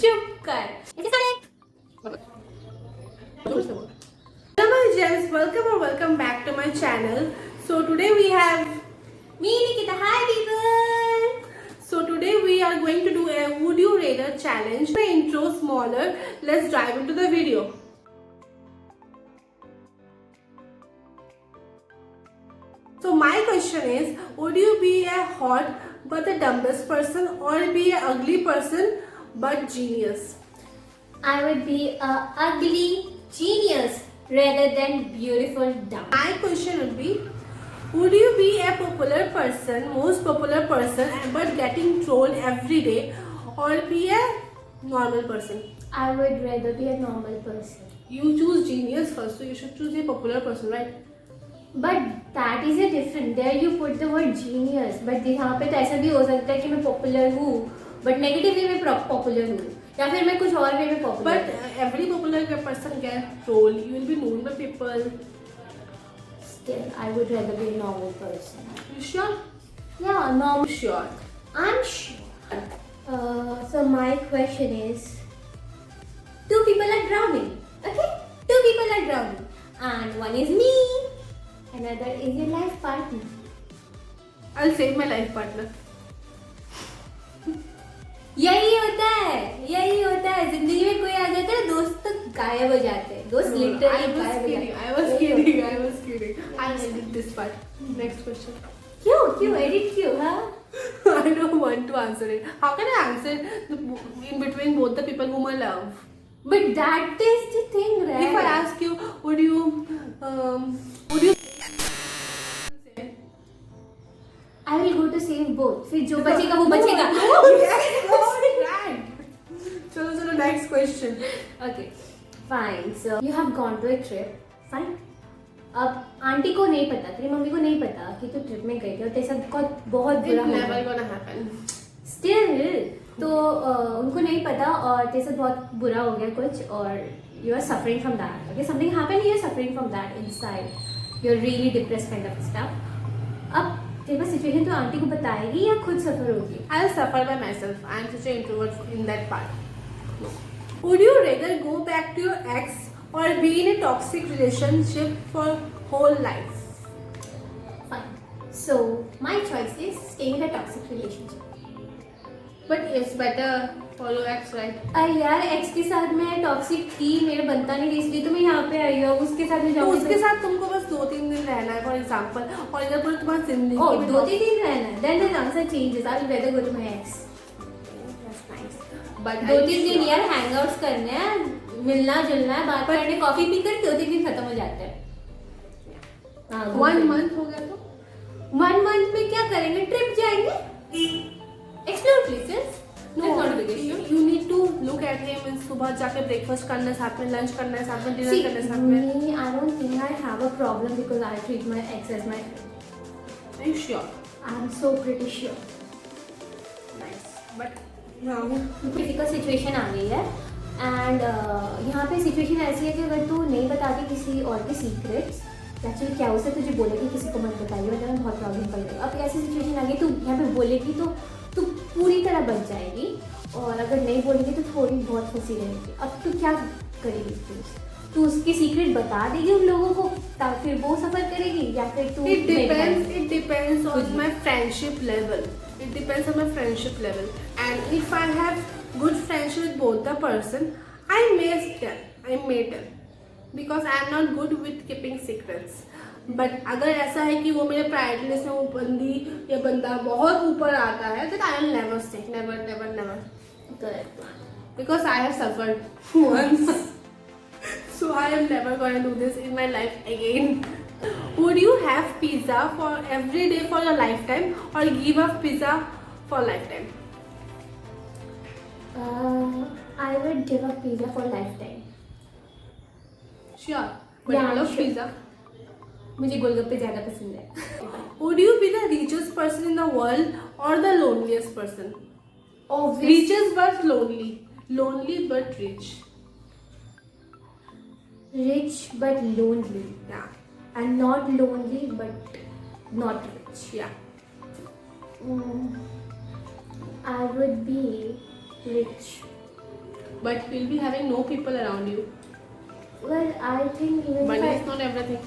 चुप कर ऐसे Hello my gems, welcome back to my channel. So today we have me Nikita. Hi people. So today we are going to do a would you rather challenge. The intro smaller, let's dive into the video. So my question is, would you be a hot but the dumbest person or be a ugly person but genius? I would be a ugly genius rather than beautiful dumb. My question would be, would you be a popular person, most popular person but getting trolled every day, or be a normal person? I would rather be a normal person. You choose genius first, so you should choose a popular person, right? But that is a different. There you put the word genius. But यहाँ पे तो ऐसा भी हो सकता है कि मैं popular हूँ, but negative way में popular हूँ, या फिर मैं कुछ और way में popular. But every popular person can troll. You will be known by people. Still, I would rather be a normal person. You sure? Yeah, normal. Sure. I'm sure. So my question is, two people are drowning. Okay, two people are drowning, and one is me. Another is your life partner. I'll save my life partner. यही होता है जिंदगी में कोई आ जाता है दोस्त तो गायब हो जाते हैं दोस्त लिटरली गायब हो जाते हैं. I was kidding. I'll edit this part. Next question. क्यों edit क्यों हाँ? I don't want to answer it. How can I answer in between both the people whom I love? But that is the thing, right? If I ask you, would you I will go to save both. फिर जो बचेगा वो बचेगा. चलो next question. Okay, fine. So you have gone to a trip. Fine. अब aunty को नहीं पता, तेरी मम्मी को नहीं पता कि तू ट्रिप में गई थी और तेरे साथ बहुत बुरा It's हो never गया. gonna happen. Still, तो उनको नहीं पता और तेरे साथ बहुत बुरा हो गया कुछ और you are suffering from that. Okay, something happened, you are suffering from that inside. You're really depressed kind of stuff. अब तेरे पास सिचुएशन तो आंटी को बताएगी या खुद सफर होगी? I'll suffer by myself. I'm such an introvert in that part. Would you rather go back to your ex or be in a toxic relationship for whole life? Fine. So my choice is staying in a toxic relationship. But it's better for your ex, right? अरे यार x के साथ मैं toxic थी, मेरा बनता नहीं था इसलिए तो मैं यहाँ पे आई हूँ. उसके साथ में तो जाऊँगी उसके साथ तुमको बस 2-3 दिन रहना है, फॉर एग्जाम्पल, और इधर पूरी तुम्हारी जिंदगी Oh, में 2-3 दिन रहना है. Then the answer changes. I will rather go to my ex. That's nice. But 2-3 दिन यार हैंगआउट्स करने हैं, मिलना जुलना है, बात करने, कॉफी पीकर 2-3 दिन खत्म हो जाते हैं. हाँ, 1 month हो गया तो 1 month में क्या करेंगे? ट्रिप जाएंगे, explore places. No, you need to look at him and सुबह जाके breakfast करना है साथ में, lunch करना है साथ में, dinner करना है साथ में. Me, I don't think I have a problem because I treat my ex as my friend. Are you sure? I'm so pretty sure. Nice. But now critical situation आ गई है एंड यहाँ पे सिचुएशन ऐसी है कि अगर तू नहीं बताती किसी और के सीक्रेट्स, एक्चुअली क्या उसे तुझे बोलेगी किसी को मत बताइए वरना बहुत प्रॉब्लम कर देगा. अब ऐसी सिचुएशन आ गई तू यहाँ पे बोलेगी तो तू पूरी तरह बच जाएगी और अगर नहीं बोलेगी तो थोड़ी बहुत फंसी रहेगी. अब तू क्या करेगी? तू उसके सीक्रेट बता देगी उन लोगों को फिर वो सफर करेगी या फिर तू it depends on my friendship level. It depends on my friendship level. And if I have good friendship with both the person, I may tell because I am not good with keeping secrets. But अगर ऐसा है कि वो मेरे priority list में वो बंदी या बंदा बहुत ऊपर आता है, then I will never say, never. Correct. Because I have suffered once. So I am never going to do this in my life again. Would you have pizza for every day for your lifetime or give up pizza for lifetime? I would give up pizza for lifetime. Sure. But Yeah, I love sure. pizza. मुझे गोलगप्पे ज़्यादा पसंद है. Would you be the richest person in the world or the loneliest person? Obviously. Richest but lonely. Lonely but rich. Rich but lonely. Yeah. And not lonely but not rich. Yeah. I would be rich. but we'll be having no people around you. Well, I think even Money if is not everything.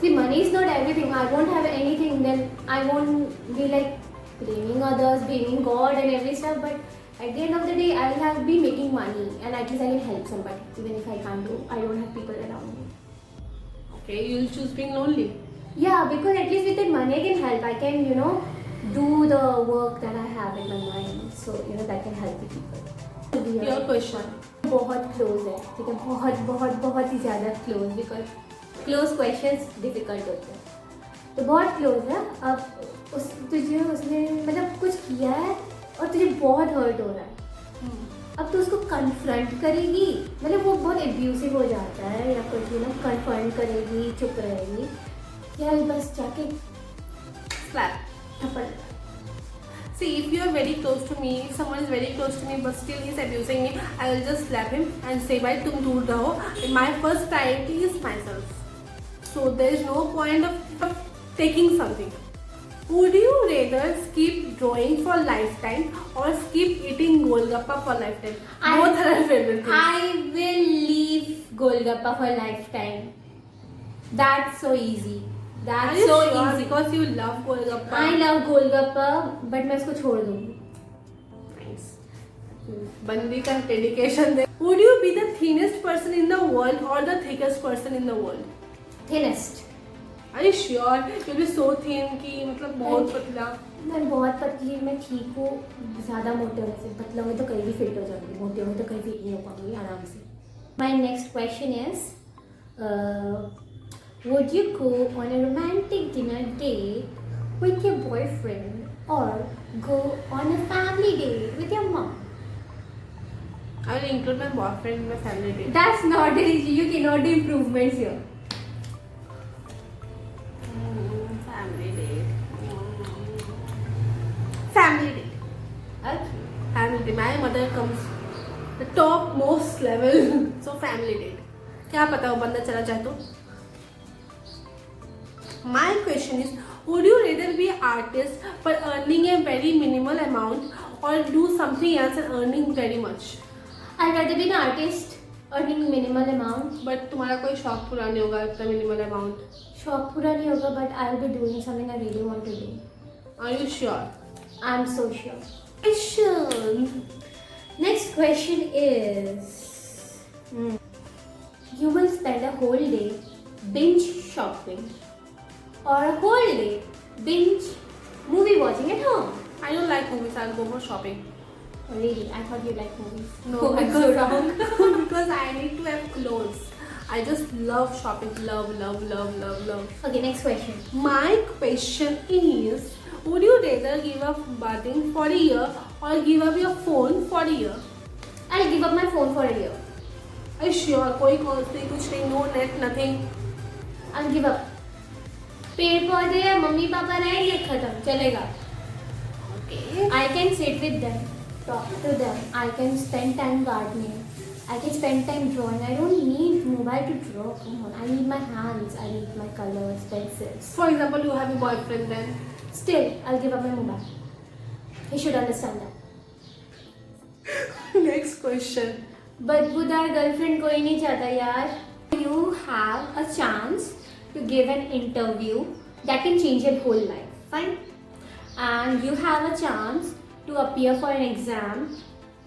see, money is not everything. I won't have anything, then I won't be like blaming others, blaming God and every stuff. But at the end of the day, I'll have be making money, and at least I can help somebody. Even if I can't do, I don't have people around me. Okay, you'll choose being lonely. Yeah, because at least with that money I can help. I can, do the work that I have in my mind. So, that can help the people. Your question. बहुत close है, ठीक है, बहुत बहुत बहुत ही ज़्यादा close, because close questions difficult होते हैं, तो बहुत क्लोज है. अब उसने मतलब कुछ किया है और तुझे बहुत हर्ट हो रहा है. अब तू उसको कन्फ्रंट करेगी, मतलब वो बहुत एब्यूसिव हो जाता है, या कुछ कन्फ्रंट करेगी, चुप रहेगी, या बस जाके Slap. थप्पड़. See, if you are very close to me, if someone is very close to me but still he is abusing me, I will just slap him and say, "Bhai, tum dur raho." My first priority is myself. So there is no point of taking something. Would you rather skip drawing for lifetime or skip eating golgappa for lifetime? Both are our favorite things. I will leave Golgappa for lifetime. That's so easy. Are That's you so sure? easy. Because you love golgappa. I love Golgappa, but मैं इसको छोड़ दूँगी. Nice. बंदी का dedication they. Would you be the thinnest person in the world or the thickest person in the world? Thinnest. Are you sure? You'll be so thin कि मतलब बहुत पतला. मैं बहुत पतली, मैं ठीक हूँ. ज़्यादा मोटे होने से, पतला हुए तो कहीं भी फिट हो जाऊँगी, मोटे हुए तो कहीं फिट नहीं हो पाऊँगी आराम से. My next question is, would you go on a romantic dinner date with your boyfriend or go on a family date with your mom? I will include my boyfriend in my family date. That's not it. You cannot do improvements here. Family date. Family date. Okay. Family date. My mother comes the top most level. So family date. क्या पता वो बंदा चला जाए तो. My question is, would you rather be an artist but earning a very minimal amount or do something else and earning very much? I'd rather be an artist earning minimal amount. But तुम्हारा कोई शौक पूरा नहीं होगा इतना minimal amount. शौक पूरा नहीं होगा, but I'll be doing something I really want to do. Are you sure? I'm so sure. Question. Next question is, you will spend a whole day binge shopping or a whole day binge movie watching at home. I don't like movies. I'll go for shopping. Oh, really? I thought you liked movies. No, Oh, I'm so wrong. because I need to have clothes. I just love shopping. Love, love, love, love, love. Okay, next question. My question is, would you rather give up bathing for a year or give up your phone for a year? I'll give up my phone for a year. Are you sure? कोई calls नहीं, कुछ नहीं, no net, nothing. I'll give up. पेड़ पौधे या mummy papa रहेंगे, खत्म, चलेगा. Okay. I can sit with them, talk to them. I can spend time gardening. I can spend time drawing. I don't need mobile to draw. Come on, I need my hands. I need my colors, pencils. For example, you have a boyfriend then. Still, I'll give up my mobile. He should understand that. Next question. बदबूदार girlfriend कोई नहीं चाहता यार. You have a chance to give an interview that can change your whole life. Fine. And you have a chance to appear for an exam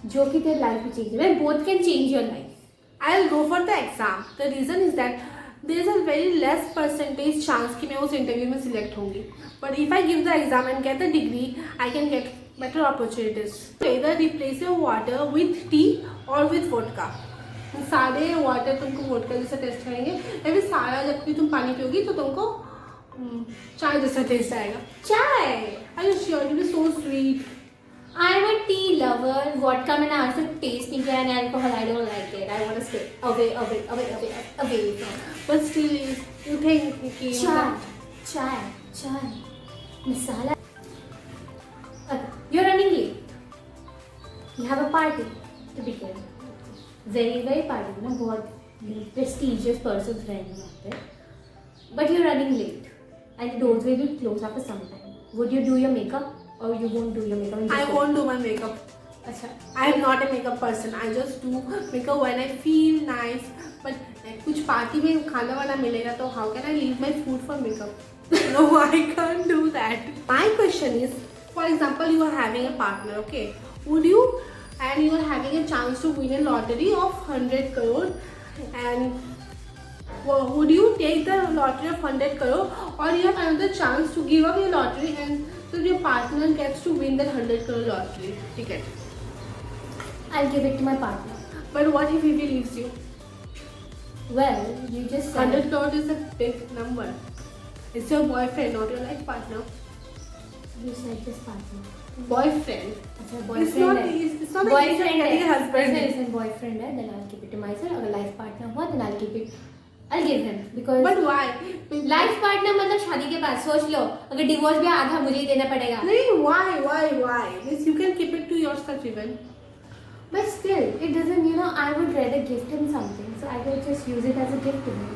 जो कि तेरी life में change है. Both can change your life. I'll go for the exam. The reason is that there is a very less percentage chance कि मैं उस interview में select होंगी. But if I give the exam and get the degree, I can get better opportunities. Either replace your water with tea or with vodka. सारे water तुमको vodka जैसा test करेंगे, या फिर सारा जब भी तुम पानी पियोगी तो तुमको चाय जैसा टेस्ट आएगा. Chai. Are you sure? It will be so sweet. I'm a tea lover. Vodka मैंने आज तक taste नहीं किया, and alcohol I don't like it. I want to stay away from. But still, you think कि Chai. Masala. You're running late. You have a party to begin. Very party, ना बहुत prestigious persons रहेंगे वहाँ पे. But you're running late, and the doors will be closed after some time. Would you do your makeup or you won't do your makeup? I won't do my makeup. अच्छा I am not a makeup person. I just do makeup when I feel nice. But कुछ party में खाना वाना मिलेगा तो how can I leave my food for makeup? No, I can't do that. My question is, for example, you are having a partner, okay? Would you, and you are having a chance to win a lottery of 100 crore, and would you take the lottery of 100 crore, or you have another chance to give up your lottery and so your partner gets to win that 100 crore lottery ticket? I'll give it to my partner. But what if he leaves you? Well, you just said 100 crore is a big number. It's your boyfriend, not your life partner. you said this partner. Boyfriend. अच्छा It's boyfriend not. है. It's not like he's Boyfriend getting a है. husband. Listen, boyfriend है. Then I'll keep it to myself. अगर life partner हुआ, then I'll keep it. I'll give him because. But why? Life partner मतलब शादी के बाद सोच लो अगर डिवोर्स भी आधा मुझे ही देना पड़ेगा. नहीं, why? Means you can keep it to yourself even. But still, it doesn't. I would rather gift him something, so I would just use it as a gift to him.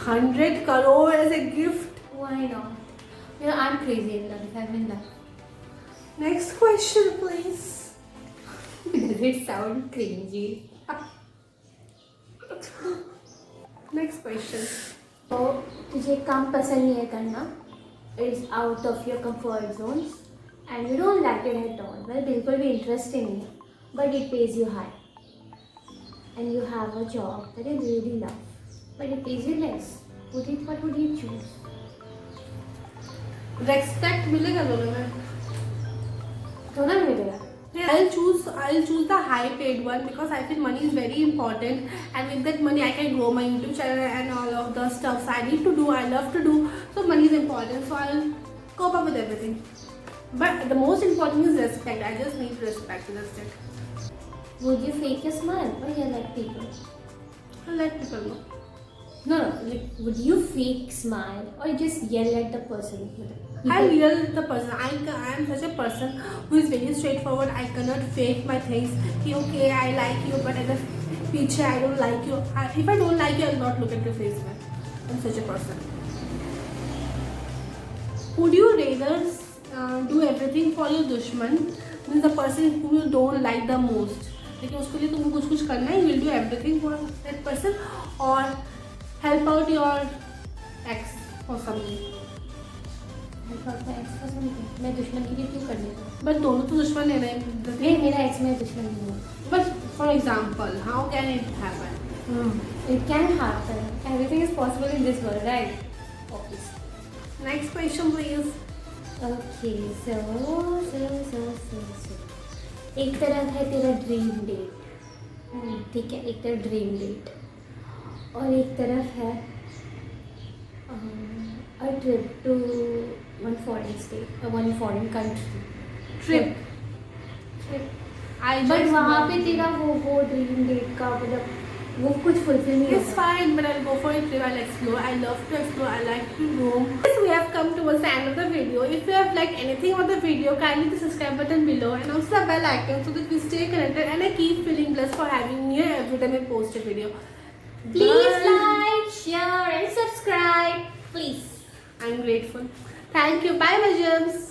100 crore as a gift. Why not? I'm crazy in love. If I'm in love. Next question, please. Does it sound cringy? Next question. तो तुझे काम पसंद नहीं है करना. It's out of your comfort zones, and you don't like it at all. Well, बिल्कुल भी interest ही नहीं है. But it pays you high, and you have a job that you really love, but it pays you less. What would you choose? Respect मिलेगा दोनों में. दोनों में मिलेगा. I'll choose the high paid one because I feel money is very important, and with that money I can grow my YouTube channel and all of the stuff I need to do, I love to do. So money is important, so I'll cope up with everything. But the most important is respect. I just need respect. That's it. Would you fake your smile or you like people? I'll let people know. No. Like, would you fake smile or just yell at the person? I'll yell at the person. I am such a person who is very straightforward. I cannot fake my things. Okay, I like you, but at the future I don't like you. If I don't like you, I'll not look at your face. I'm such a person. Would you rather do everything for your dushman, means the person whom you don't like the most? लेकिन उसके लिए तुमको कुछ करना है. You will do everything for that person, or help out your ex or something. मैं दुश्मन के लिए क्यों कर लेता हूँ? But दोनों तो दुश्मन है ना. नहीं मेरा एक्स मेरा दुश्मन नहीं है. But for example, how can it happen? It can happen. Everything is possible in this world, right? Obviously. Next question, please. Okay, so. एक तरफ है तेरा ड्रीम डेट, ठीक है, एक तरफ ड्रीम डेट, और एक तरफ है a trip to one foreign state or one foreign country. Trip. But वहाँ पे तेरा वो ड्रीम डेट का मतलब वो कुछ फुलफिल नहीं It's fine, but I'll go for a trip. I'll explore. I love to explore. I like to roam. Yes, we have come towards the end of the video. If you have liked anything on the video, kindly hit the subscribe button below and also the bell icon so that we stay connected. And I keep feeling blessed for having you here every time I post a video. Please Bye. like, share and subscribe. Please. I'm grateful. Thank you. Bye, my gems.